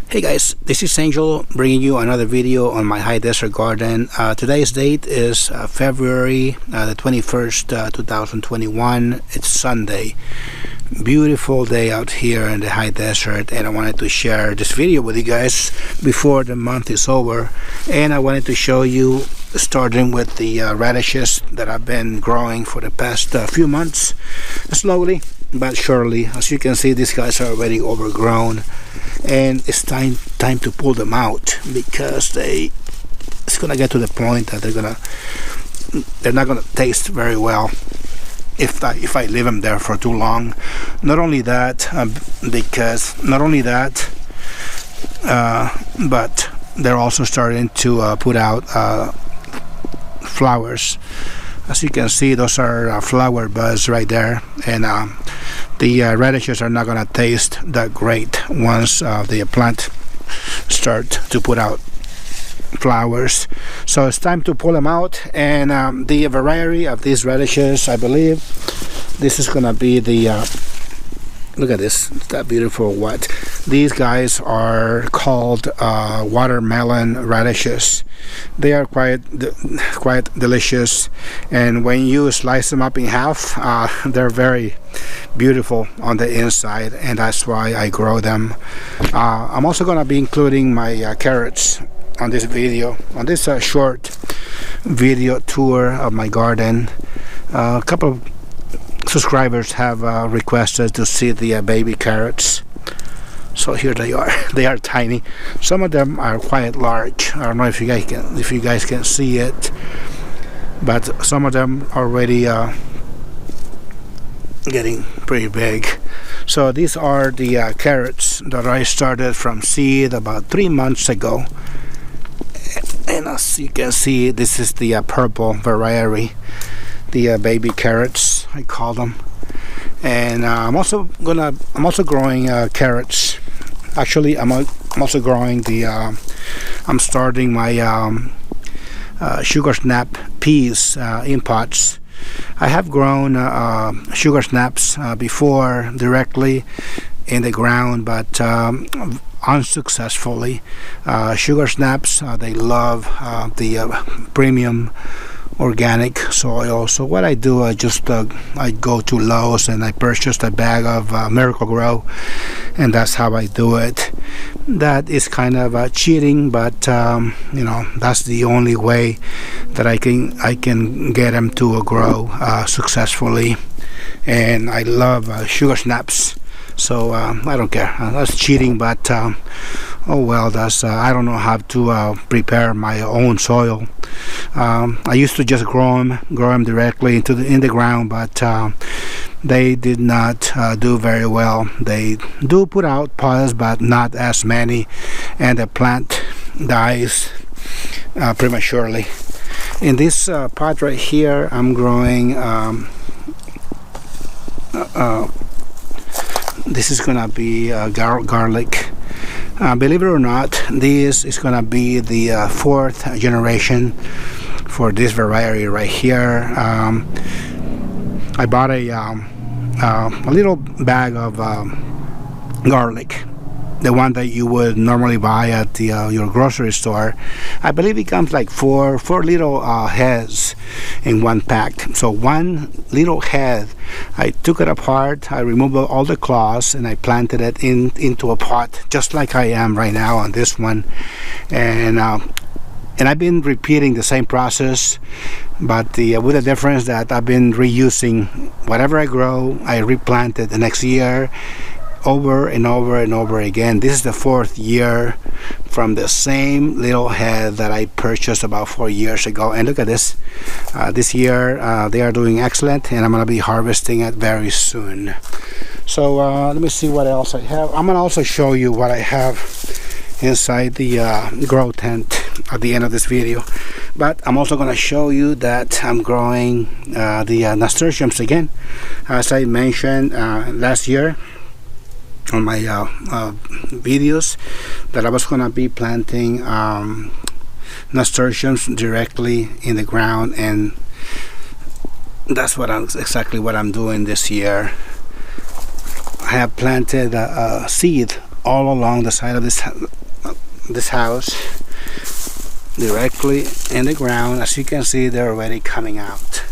Hey guys, this is Angel bringing you another video on my high desert garden. Today's date is February the 21st, 2021. It's Sunday. Beautiful day out here in the high desert, and I wanted to share this video with you guys before the month is over. And I wanted to show you, starting with the radishes that I've been growing for the past few months, slowly but surely. As you can see, these guys are already overgrown, and it's time to pull them out, because it's gonna get to the point that they're not gonna taste very well if I leave them there for too long. Not only that, but they're also starting to put out flowers. As you can see, those are flower buds right there, and the radishes are not gonna taste that great once the plant start to put out flowers. So it's time to pull them out. And the variety of these radishes, I believe this is gonna be the look at this, that beautiful what. These guys are called watermelon radishes. They are quite delicious, and when you slice them up in half, they're very beautiful on the inside, and that's why I grow them. I'm also going to be including my carrots on this video, on this short video tour of my garden. A couple of subscribers have requested to see the baby carrots, so here they are. They are tiny. Some of them are quite large. I don't know if you guys can see it, but some of them already getting pretty big. So these are the carrots that I started from seed about 3 months ago, and as you can see, this is the purple variety, the baby carrots I call them. And I'm also growing carrots. Actually, I'm also growing I'm starting my sugar snap peas in pots. I have grown sugar snaps before directly in the ground, but unsuccessfully. Sugar snaps, they love the premium organic soil. So what I do, I go to Lowe's and I purchased a bag of Miracle-Gro, and that's how I do it. That is kind of cheating, but you know, that's the only way that I can get them to grow successfully. And I love sugar snaps, so I don't care. That's cheating, but oh well, that's I don't know how to prepare my own soil. I used to just grow them directly in the ground, but they did not do very well. They do put out pods, but not as many, and the plant dies prematurely. In this pot right here, I'm growing this is gonna be garlic. Believe it or not, this is gonna be the fourth generation for this variety right here. I bought a little bag of garlic, the one that you would normally buy at your grocery store. I believe it comes like four little heads in one pack. So one little head, I took it apart, I removed all the claws, and I planted it into a pot, just like I am right now on this one. And I've been repeating the same process, but with the difference that I've been reusing whatever I grow, I replant it the next year, over and over and over again. This is the fourth year from the same little head that I purchased about 4 years ago. And look at this. This year they are doing excellent, and I'm going to be harvesting it very soon. So let me see what else I have. I'm going to also show you what I have inside the grow tent at the end of this video. But I'm also going to show you that I'm growing the nasturtiums again. As I mentioned last year on my videos, that I was going to be planting nasturtiums directly in the ground, and that's exactly what I'm doing this year. I have planted seed all along the side of this house, directly in the ground. As you can see, they're already coming out.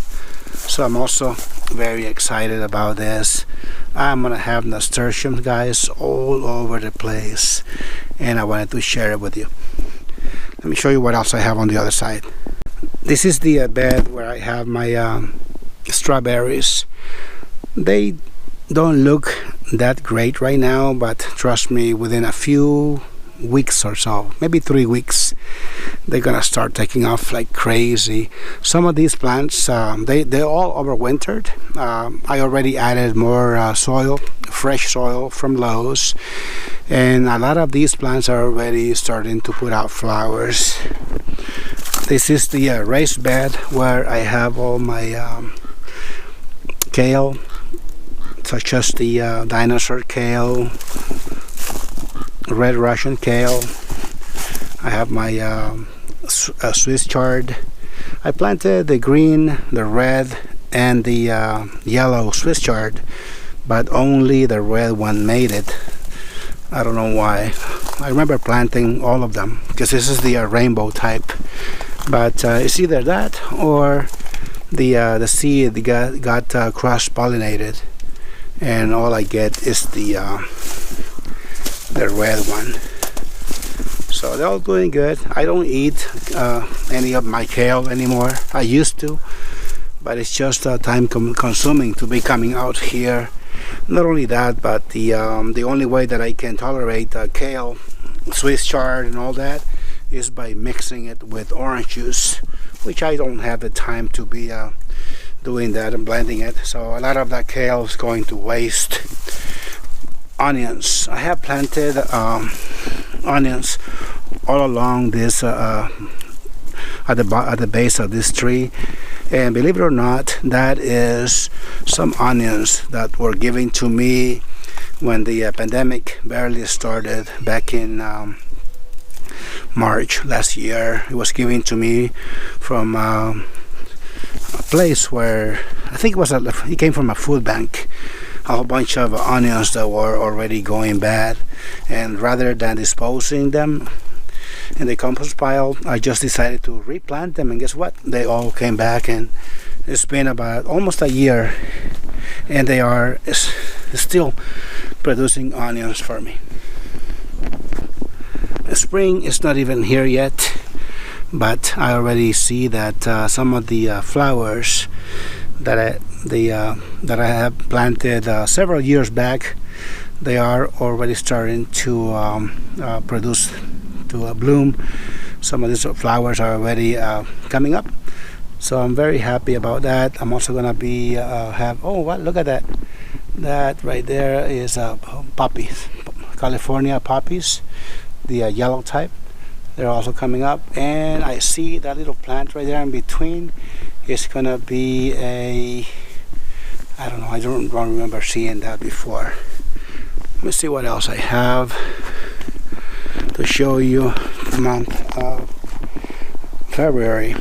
So I'm also very excited about this. I'm gonna have nasturtiums, guys, all over the place, and I wanted to share it with you. Let me show you what else I have on the other side. This is the bed where I have my strawberries. They don't look that great right now, but trust me, within a few weeks or so, maybe 3 weeks, they're gonna start taking off like crazy. Some of these plants, they all overwintered. I already added more soil, fresh soil from Lowe's, and a lot of these plants are already starting to put out flowers. This is the raised bed where I have all my kale, such as the dinosaur kale, red Russian kale. I have my Swiss chard. I planted the green, the red, and the yellow Swiss chard, but only the red one made it. I don't know why. I remember planting all of them because this is the rainbow type, but it's either that or the seed got cross-pollinated, and all I get is the red one. So they're all doing good. I don't eat any of my kale anymore. I used to, but it's just time consuming to be coming out here. Not only that, but the only way that I can tolerate kale, Swiss chard, and all that is by mixing it with orange juice, which I don't have the time to be doing that and blending it. So a lot of that kale is going to waste. Onions. I have planted onions all along this at the base of this tree, and believe it or not, that is some onions that were given to me when the pandemic barely started back in March last year. It was given to me from a place where I think it came from a food bank. A whole bunch of onions that were already going bad, and rather than disposing them in the compost pile, I just decided to replant them, and guess what? They all came back, and it's been about almost a year, and they are still producing onions for me. Spring is not even here yet, but I already see that some of the flowers that I have planted several years back, they are already starting to produce, to bloom. Some of these flowers are already coming up, so I'm very happy about that. I'm also gonna be look at that. That right there is poppies, California poppies, the yellow type. They're also coming up, and I see that little plant right there in between. It's gonna be I don't know, I don't remember seeing that before. Let me see what else I have to show you. The month of February,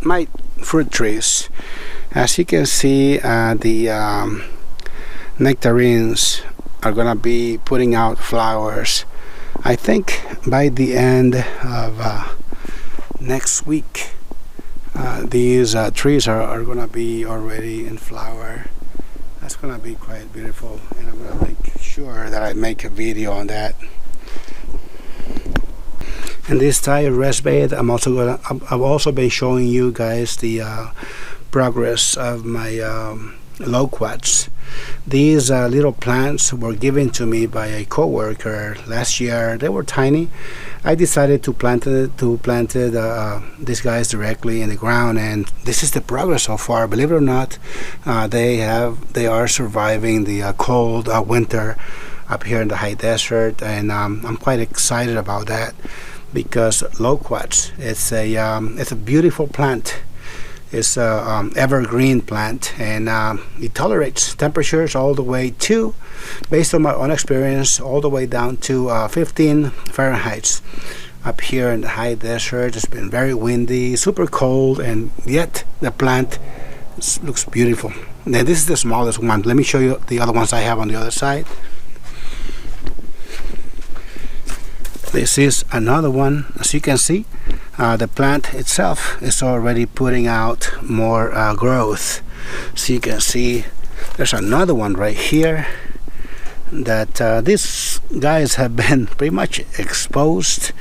my fruit trees. As you can see, the nectarines are gonna be putting out flowers. I think by the end of next week, these trees are gonna be already in flower. That's gonna be quite beautiful, and I'm gonna make sure that I make a video on that. And this tile rest bed, I've also been showing you guys the progress of my loquats. These little plants were given to me by a co-worker last year. They were tiny. I decided to plant these guys directly in the ground, and this is the progress so far. Believe it or not, they are surviving the cold winter up here in the high desert, and I'm quite excited about that, because loquats, it's a beautiful plant. It's an evergreen plant, and it tolerates temperatures all the way to, based on my own experience, all the way down to 15 Fahrenheit. Up here in the high desert, it's been very windy, super cold, and yet the plant looks beautiful. Now this is the smallest one. Let me show you the other ones I have on the other side. This is another one. As you can see, the plant itself is already putting out more growth. So you can see there's another one right here that these guys have been pretty much exposed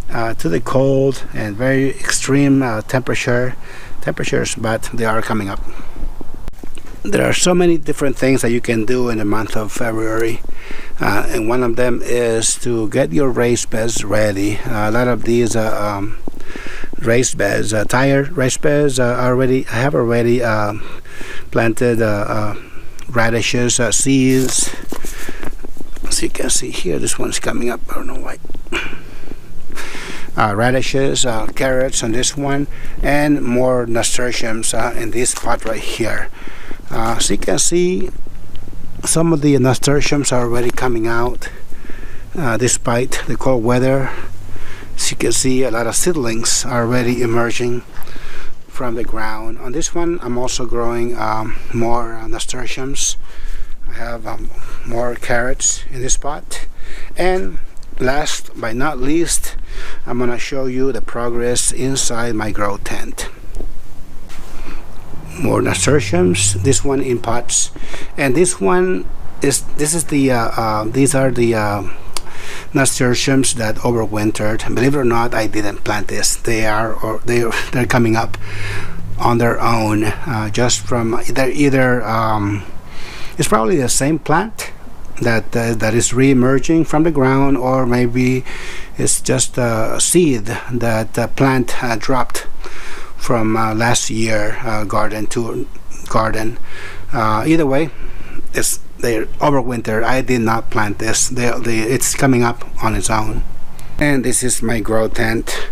to the cold and very extreme temperatures, but they are coming up. There are so many different things that you can do in the month of February, and one of them is to get your raised beds ready. A lot of these raised beds, tired raised beds, I have already planted radishes, seeds. As you can see here, this one's coming up. I don't know why. Radishes, carrots on this one, and more nasturtiums in this pot right here. So you can see some of the nasturtiums are already coming out despite the cold weather. So you can see a lot of seedlings are already emerging from the ground. On this one, I'm also growing more nasturtiums. I have more carrots in this pot. And last but not least, I'm going to show you the progress inside my grow tent. More nasturtiums, this one in pots, and these are the nasturtiums that overwintered. Believe it or not, I didn't plant this. They're coming up on their own, just from either it's probably the same plant that is re-emerging from the ground, or maybe it's just a seed that the plant dropped from last year, garden to garden. Either way, they're overwinter. I did not plant this. It's coming up on its own. And this is my grow tent.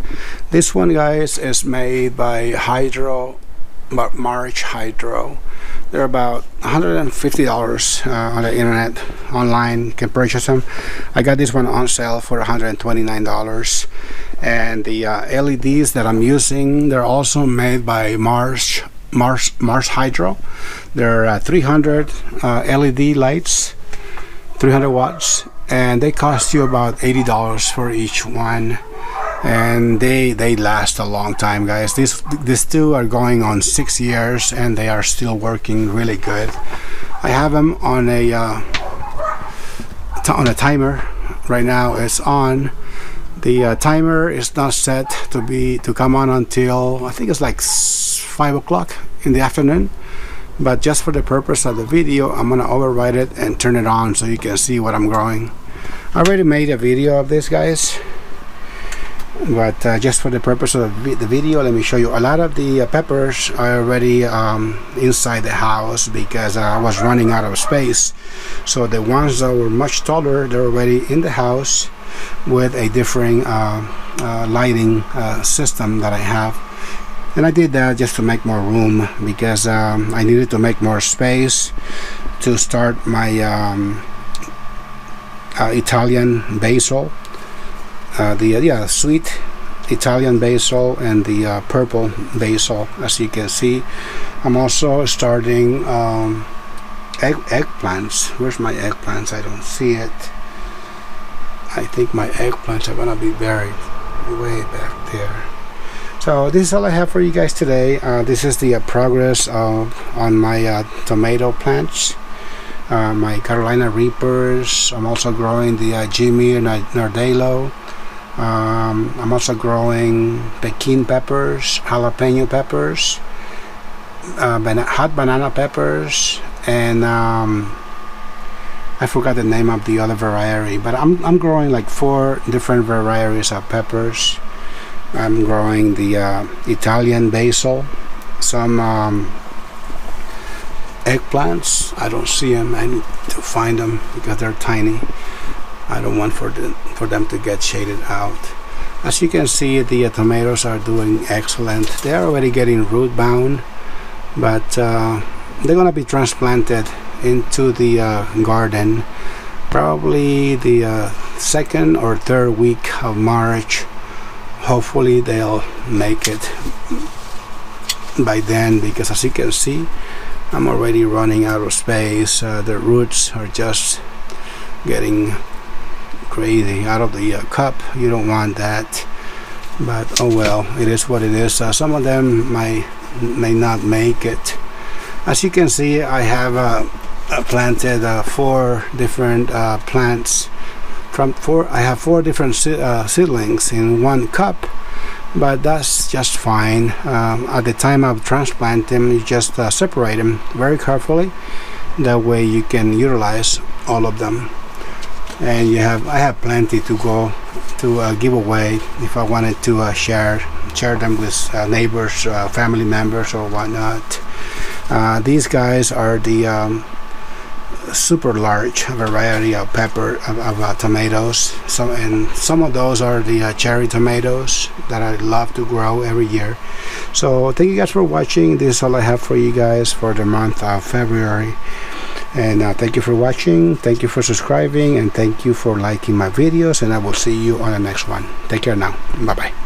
This one, guys, is made by March Hydro. They're about $150 on the internet. Online, you can purchase them. I got this one on sale for $129. And the LEDs that I'm using, they're also made by Mars Hydro. They're 300 LED lights, 300 watts, and they cost you about $80 for each one. And they last a long time, guys. These two are going on 6 years, and they are still working really good. I have them on a timer. Right now it's on. The timer is not set to come on until, I think it's like 5 o'clock in the afternoon. But just for the purpose of the video, I'm gonna override it and turn it on so you can see what I'm growing. I already made a video of this, guys. But just for the purpose of the video, let me show you. A lot of the peppers are already inside the house because I was running out of space. So the ones that were much taller, they're already in the house with a different lighting system that I have. And I did that just to make more room because I needed to make more space to start my Italian basil. The sweet Italian basil and the purple basil. As you can see, I'm also starting eggplants. Where's my eggplants? I don't see it. I think my eggplants are gonna be buried way back there. So this is all I have for you guys today. This is the progress on my tomato plants. My Carolina Reapers. I'm also growing the Jimmy Nardello. I'm also growing Pekin peppers, jalapeno peppers, hot banana peppers, and I forgot the name of the other variety, but I'm growing like 4 different varieties of peppers. I'm growing the Italian basil, some eggplants. I don't see them. I need to find them because they're tiny. I don't want for them to get shaded out. As you can see, the tomatoes are doing excellent. They're already getting root bound, but they're gonna be transplanted into the garden probably the 2nd or 3rd week of March. Hopefully they'll make it by then, because as you can see, I'm already running out of space. The roots are just getting crazy out of the cup. You don't want that, but oh well, it is what it is. Some of them may not make it. As you can see, I have planted 4 different plants. I have 4 different seedlings in 1 cup, but that's just fine. At the time of transplant them, you just separate them very carefully. That way you can utilize all of them. And I have plenty to go to give away if I wanted to share them with neighbors, family members, or whatnot. These guys are the super large variety of tomatoes. And some of those are the cherry tomatoes that I love to grow every year. So thank you guys for watching. This is all I have for you guys for the month of February. And thank you for watching, thank you for subscribing, and thank you for liking my videos, and I will see you on the next one. Take care now. Bye bye.